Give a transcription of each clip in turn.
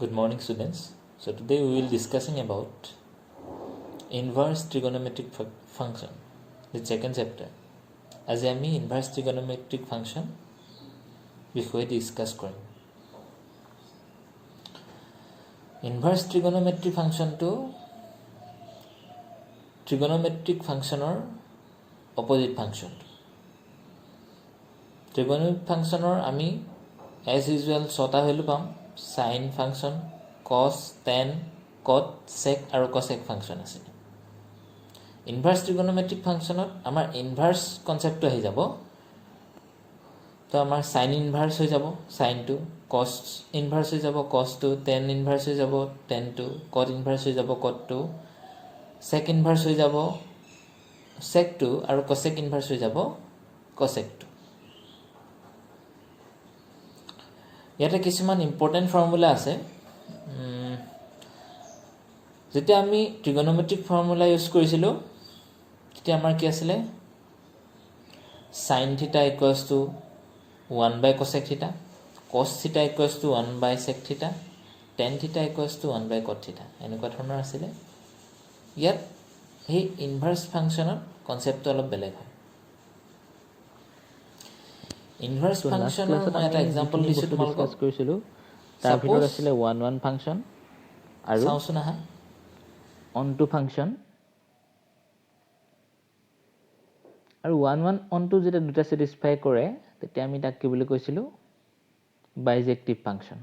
Good morning, students. So today we will discussing about inverse trigonometric function, the second chapter. আজি আমি inverse trigonometric function বিষয়ে discuss কৰিম। inverse trigonometric functionটো trigonometric functionৰ opposite function। trigonometric functionৰ আমি as usual ছটা value পাম। sin function, cos, tan, cot, sec আৰু cosec function আছে। inverse trigonometric functionত আমাৰ inverse concept আহি যাব। তো আমাৰ sin inverse হৈ যাব sin টো, cos inverse হৈ যাব cos টো, tan inverse হৈ যাব tan টো, cot inverse হৈ যাব cot টো, sec inverse হৈ যাব sec টো আৰু cosec inverse হৈ যাব cosec টো। ইয়াতে কিছুমান ইম্পৰ্টেণ্ট ফৰ্মুলা আছে। যেতিয়া আমি ট্ৰিগনোমেট্ৰিক ফৰ্মুলা ইউজ কৰিছিলোঁ তেতিয়া আমাৰ কি আছিলে sin theta equals two 1 / cosec থিটা, cos থিটা ইকুৱেলছ টু 1 / sec থিটা, tan থিটা ইকুৱেলছ টু 1 / cot থিটা, এনেকুৱা ধৰণৰ আছিলে। ইয়াত সেই ইনভাৰ্স ফাংচনৰ কনচেপ্টটো অলপ বেলেগ হয়। ইনভাৰ্স ফাংচনৰ মই এটা এক্সাম্পল দিছো তোমালোকক। ডিসকাস কৰিছিলো তাৰ ভিতৰত আছিলে 1 1 ফাংচন আৰু চাওচোন আহা on to ফাংচন আৰু 1 1 on to যেটা দুটা স্যাটিসফাই কৰে তেতিয়া আমি তাক কি বুলি কৈছিলো বাইজেক্টিভ ফাংচন।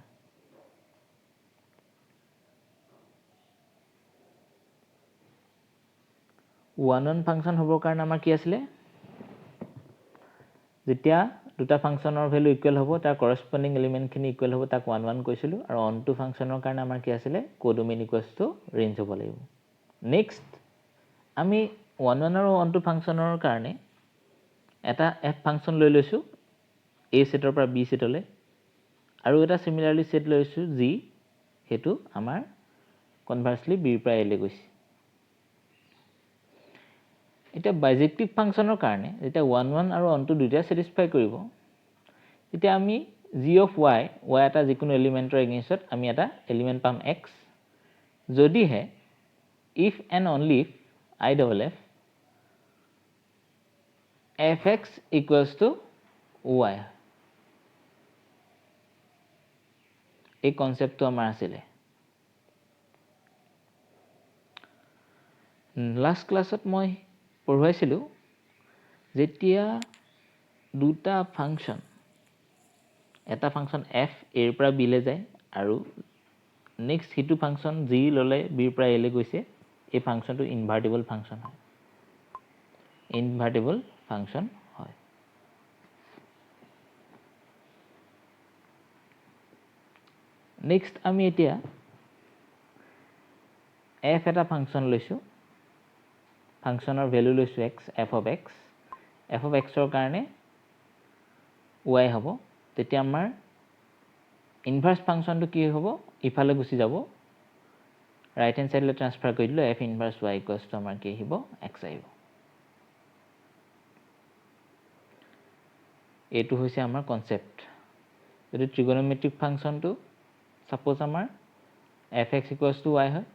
ওৱান ওৱান ফাংচন হ'বৰ কাৰণে আমাৰ কি আছিলে যেতিয়া দুটা ফাংচনৰ ভ্যালু ইকুৱেল হ'ব তাৰ কৰস্পন্ডিং এলিমেন্টখিনি ইকুৱেল হ'ব তাক 1 1 কৈছিলো আৰু অন টু ফাংচনৰ কাৰণে আমাৰ কি আছিলে কোডোমেইন ইকুৱেলছ টু ৰেঞ্জ হ'ব লাগিব। নেক্সট আমি 1 1 আৰু অন টু ফাংচনৰ কাৰণে এটা f ফাংচন লৈ লৈছো a সেটৰ পৰা b সেটলৈ আৰু এটা সিমিলাৰলি সেট লৈছো g হেতু আমাৰ কনভাৰ্সলি b পৰা a লৈ গৈছে। এটা বাইজেক্টিভ ফাংচনৰ কাৰণে যেটা 1 1 আৰু অন টু দুটা স্যাটিসফাই কৰিব তেতিয়া আমি g of y এটা যিকোনো এলিমেন্টৰ এগেইনষ্টত আমি এটা এলিমেন্ট পাম x যদি হে if and only if I double f fx equals to y এই কনসেপ্টটো আমাৰ আছিলে। লাষ্ট ক্লাছত মই পঢ়াইছিলো যেতিয়া দুটা ফাংচন এটা ফাংচন f a ৰ পৰা b লৈ যায় আৰু নেক্সট হিটু ফাংচন g ললে b ৰ পৰা a লৈ গৈছে এই ফাংচনটো ইনভাৰ্টিবল ফাংচন হয়। ইনভাৰ্টিবল ফাংচন হয়। নেক্সট আমি এতিয়া f এটা ফাংচন লৈছো ফাংচনৰ ভ্যালু লৈছো x f of x ৰ কাৰণে y হ'ব তেতিয়া আমাৰ ইনভাৰ্স ফাংচনটো কি হ'ব ইফালে গুচি যাব ৰাইট হ্যান্ড সাইডলৈ ট্ৰান্সফাৰ কৰি দিলো f ইনভাৰ্স y ইকুৱেলছ টু আমাৰ কি আহিব x আহিব। এইটো হৈছে আমাৰ কনসেপ্ট। যদি ট্ৰিগনোমেট্ৰিক ফাংচনটো সাপোজ আমাৰ fx ইকুৱেলছ টু y হয়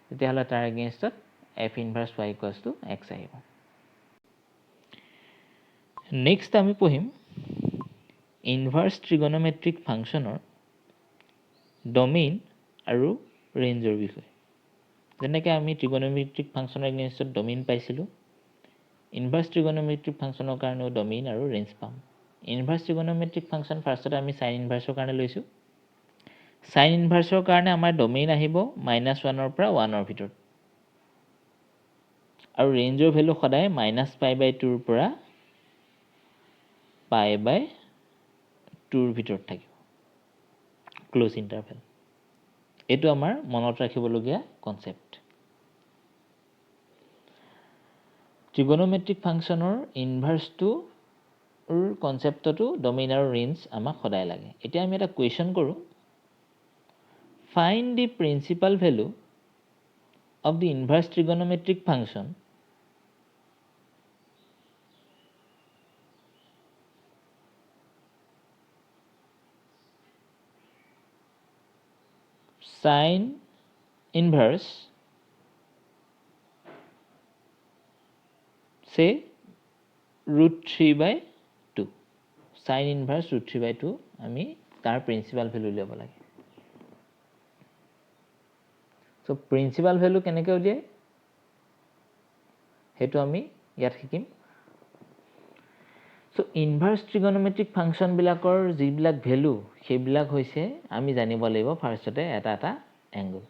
তেতিয়া হলে তাৰ এগেইনষ্টত f ইনভাৰ্স y equals to x আহিব। নেক্সট আমি পঢ়িম ইনভাৰ্স ট্ৰিগনোমেট্ৰিক ফাংচনৰ ডমেইন আৰু ৰেঞ্জৰ বিষয়ে। যেনেকৈ আমি ট্ৰিগনোমেট্ৰিক ফাংচনৰ এগেইনষ্টত ডমেইন পাইছিলো ইনভাৰ্স ট্ৰিগনোমেট্ৰিক ফাংচনৰ কাৰণেও ডমেইন আৰু ৰেঞ্জ পাম। ইনভাৰ্স ট্ৰিগনোমেট্ৰিক ফাংচন ফাৰ্ষ্টতে আমি sin ইনভাৰ্সৰ কাৰণে লৈছো। sin ইনভাৰ্সৰ কাৰণে আমাৰ ডমেইন আহিব -1 ৰ পৰা 1 ৰ ভিতৰত আৰু ৰেঞ্জৰ ভ্যালু সদায় -π/2 ৰ পৰা π/2 ৰ ভিতৰত থাকিব ক্লোজ ইন্টাৰভেল। এইটো আমাৰ মনত ৰাখিবলগীয়া কনসেপ্ট। ট্ৰিগনোমেট্ৰিক ফাংচনৰ ইনভাৰ্সটো কনসেপ্টটো ডমেইন আৰু ৰেঞ্জ আমাক সদায় লাগে। এতিয়া আমি এটা কোৱেশ্চন কৰো find the principal value of the inverse trigonometric function sin inverse say √3/2 sin inverse √3/2 আমি তাৰ প্ৰিন্সিপাল ভ্যালু উলিয়াব লাগে সো প্ৰিন্সিপাল ভ্যালু কেনেকৈ উলিয়ায় হেতু আমি ইয়াত শিকিম সো ইনভাৰ্স ট্ৰিগনোমেট্ৰিক ফাংচন বিলাকৰ যিবিলাক ভ্যালু সেইবিলাক হৈছে আমি জানিব লাগিব ফাৰ্ষ্টতে এটা এংগল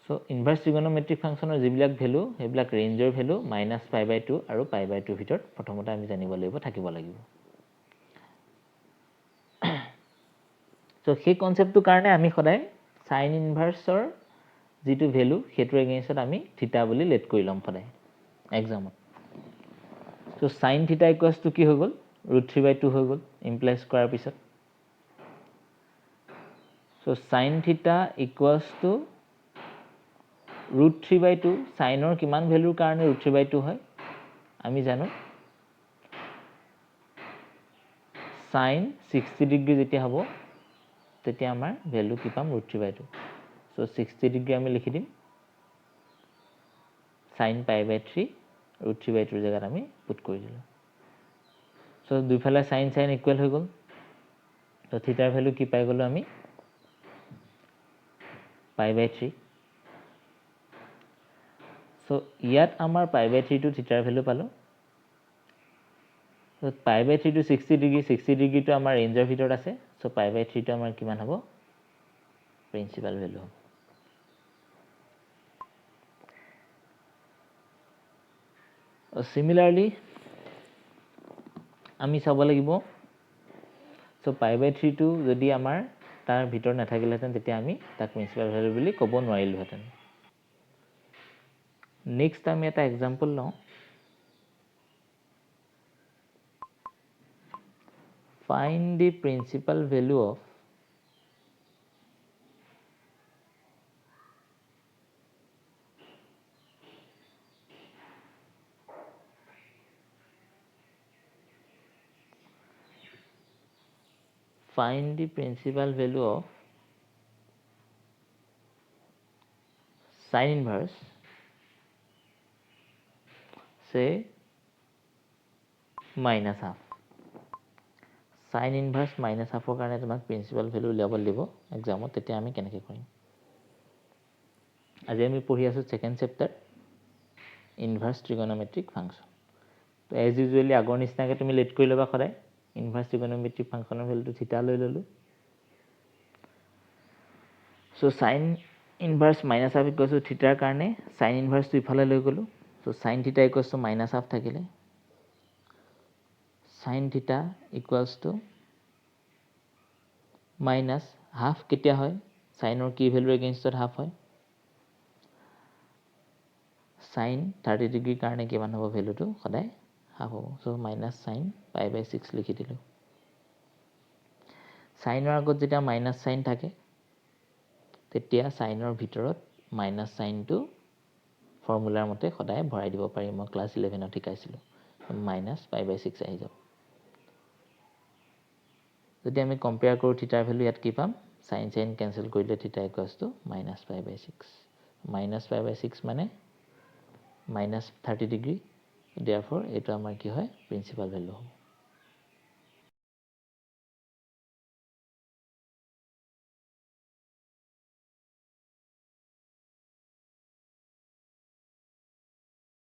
সো ইনভাৰ্স ট্ৰিগনোমেট্ৰিক ফাংচনৰ যিবিলাক ভ্যালু সেইবিলাক ৰেঞ্জৰ ভ্যালু -π/2 আৰু π/2 ভিতৰত প্ৰথমতে আমি জানিব লাগিব থাকিব লাগিব সো সেই কনসেপ্টৰ কাৰণে আমি সদায় sin ইনভাৰ্সৰ যিটো ভ্যালু হেতু এগেইনষ্টত আমি থিটা বুলি লেট কৰি লম সদায় এক্সামত so sin theta equals two কি হৈ গল √3/2 হৈ গল ইমপ্লাইজ কৰাৰ পিছত so sin theta equals two √3/2 সাইনৰ কিমান ভ্যালুৰ কাৰণে √3/2 হয় আমি জানো sin 60 ডিগ্ৰী যেতিয়া হ'ব তেতিয়া আমাৰ ভ্যালু কি পাম √3/2 সো 60 ডিগ্ৰী আমি লিখি দিম sin π/3 √3/2 জায়গাত আমি পুট কৰি দিলো সো দুইফালে sin ইকুৱেল হৈ গল তো থিটাৰ ভ্যালু কি পাই গলো আমি π/3 সো ইয়াত আমাৰ π/3 টু থিটাৰ ভ্যালু পালো সো π/3 টু 60 ডিগ্ৰী টু আমাৰ ৰেঞ্জৰ ভিতৰত আছে সো π/3 টু আমাৰ কিমান হ'ব প্ৰিন্সিপাল ভ্যালু হ'ব সিমিলাৰলি আমি চাব লাগিব সো π/3 টু যদি আমাৰ তাৰ ভিতৰ নাথাকিলেহেঁতেন তেতিয়া আমি তাক প্ৰিন্সিপাল ভ্যালু বুলি ক'ব নোৱাৰিলোহেঁতেন নেক্সট আমি এটা এক্সাম্পল লওঁ find the principal value of sin inverse say -half sin inverse -half কাৰণে তোমাক প্ৰিন্সিপাল ভ্যালু উলিয়াব লাগিব এক্সামত তেতিয়া আমি কেনেকৈ কৰিম আজি আমি পঢ়ি আছো সেকেন্ড চেপ্টাৰ ইনভাৰ্স ট্ৰিগনোমেট্ৰিক ফাংচন তো এজ ইউজুৱেলি আগৰ নিচিনাকৈ তুমি লেট কৰি ল'বা সদায় ইনভাৰ্স ট্ৰিগনোমেট্ৰিক ফাংচনৰ ভ্যালুটো থিটা লৈ ললো so sin inverse -half equals to থিটাৰ কাৰণে sin ইনভাৰ্সটো ইফালে লৈ গলো so sin theta equals to -half থাকিলে sin theta equals to -half কেতিয়া হয় সাইনৰ কি ভ্যালু এগেইনষ্টত হাফ হয় sin 30 ডিগ্ৰীৰ কাৰণে কিমান হ'ব ভ্যালুটো সদায় হাফ হ'ব সো -sin π/6 লিখি দিলো সাইনৰ আগত যেতিয়া মাইনাস সাইন থাকে তেতিয়া সাইনৰ ভিতৰত মাইনাস সাইনটো ফৰ্মুলাৰ মতে সদায় ভৰাই দিব পাৰি মই ক্লাস 11ত শিকাইছিলো -π/6 আহি যাব যদি আমি কম্পেয়াৰ কৰো থিটাৰ ভ্যালু ইয়াত কি পাম sin কেনসেল কৰিলে থিটা ইকুৱেলছ টু -π/6 -π/6 মানে -30 ডিগ্ৰী therefore এইটো আমাৰ কি হয় প্ৰিন্সিপাল ভ্যালু হ'ব